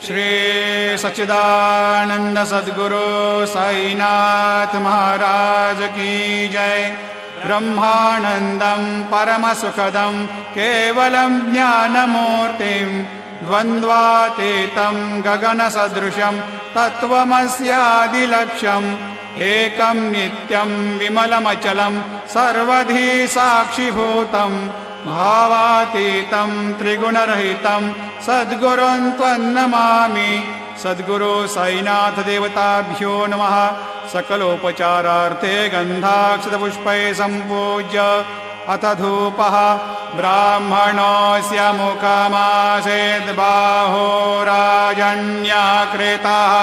श्री सच्चिदानंद सद्गुरु साईनाथ महाराज की जय। ब्रह्मानंदं परमसुखदं केवलं ज्ञानमूर्तिं द्वन्द्वातीतं गगनसदृशं तत्त्वमस्यादिलक्ष्यम् एकं नित्यं विमलमचलं सर्वधी साक्षिभूतं भावातीतं त्रिगुणरहितं सद्गुरुं त्वन्नमामि। सद्गुरु साईनाथ देवताभ्यो नमः। सकलोपचारार्थे गन्धाक्षतपुष्पै सम्पूज्य अथ धूपः ब्राह्मणोऽस्य मुखमासेद्बाहोराजन्याकृतः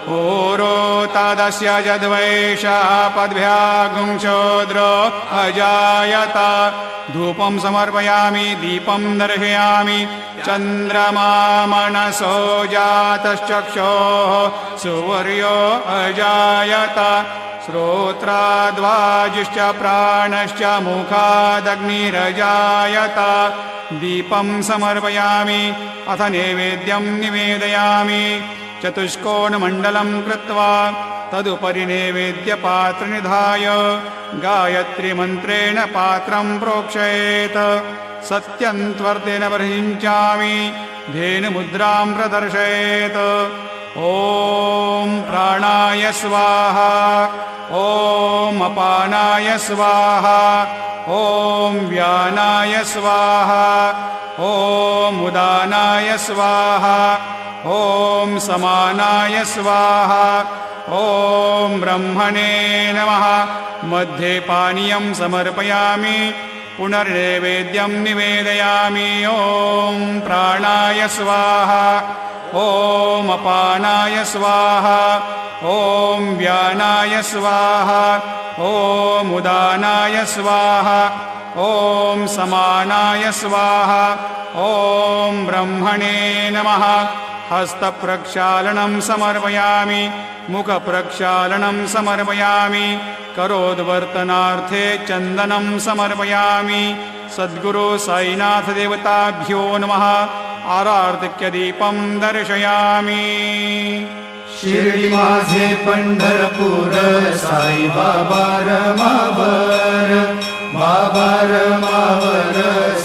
पूरोतदस्य यद्वैषः पद्भ्यागुंशोद्रो अजायत। धूपं समर्पयामि दीपं दर्शयामि चन्द्रमा मनसो जातश्चक्षोः सुवर्यो अजायत। श्रोत्राद्वाजिश्च प्राणश्च मुखादग्निरजायत। दीपं समर्पयामि अथ नैवेद्यं निवेदयामि। चतुष्कोणमण्डलं कृत्वा तदुपरि नैवेद्यपात्रनिधाय गायत्रीमन्त्रेण पात्रं प्रोक्षयेत्। सत्यं त्वर्तेन प्रहिञ्चामि धेनुमुद्रां प्रदर्शयेत्। ॐ प्राणाय स्वाहा ॐ अपानाय स्वाहा ॐ व्यानाय स्वाहा ॐ उदानाय स्वाहा ॐ समानाय स्वाहा ॐ ब्रह्मणे नमः। मध्ये पानीयं समर्पयामि पुनर्नैवेद्यं निवेदयामि। ॐ प्राणाय स्वाहा ॐ अपानाय स्वाहा ॐ व्यानाय स्वाहा ॐ उदानाय स्वाहा ॐ समानाय स्वाहा ॐ ब्रह्मणे नमः। हस्तप्रक्षालनं समर्पयामि मुखप्रक्षालनं समर्पयामि करोद्वर्तनार्थे चन्दनं समर्पयामि। सद्गुरु साईनाथ देवताभ्यो नमः। आरार्तिक्यदीपं दर्शयामि। शिर्डी माझे पंढरपूर साई बाबा रमावर बाबा रमावर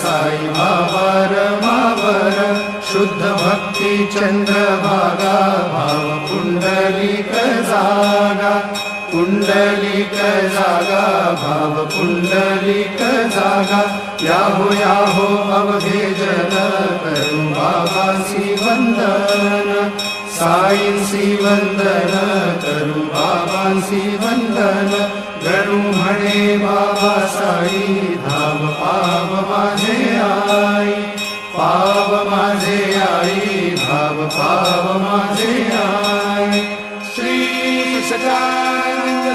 साई बाबा रमावर। शुद्ध भक्ती चंद्रभागा भाव पुंडलिक जागा पुंडलिक जागा भाव पुंडलिक जागा। याहो याहो अवघे जन करू बाबांसी वंदन साईंसी वंदन करू बाबांसी वंदन। गणू म्हणे बाबा साई धाम पाव माझे आई पाव माझे आई धाम पाव माझे आई। श्री सच्चिदानंद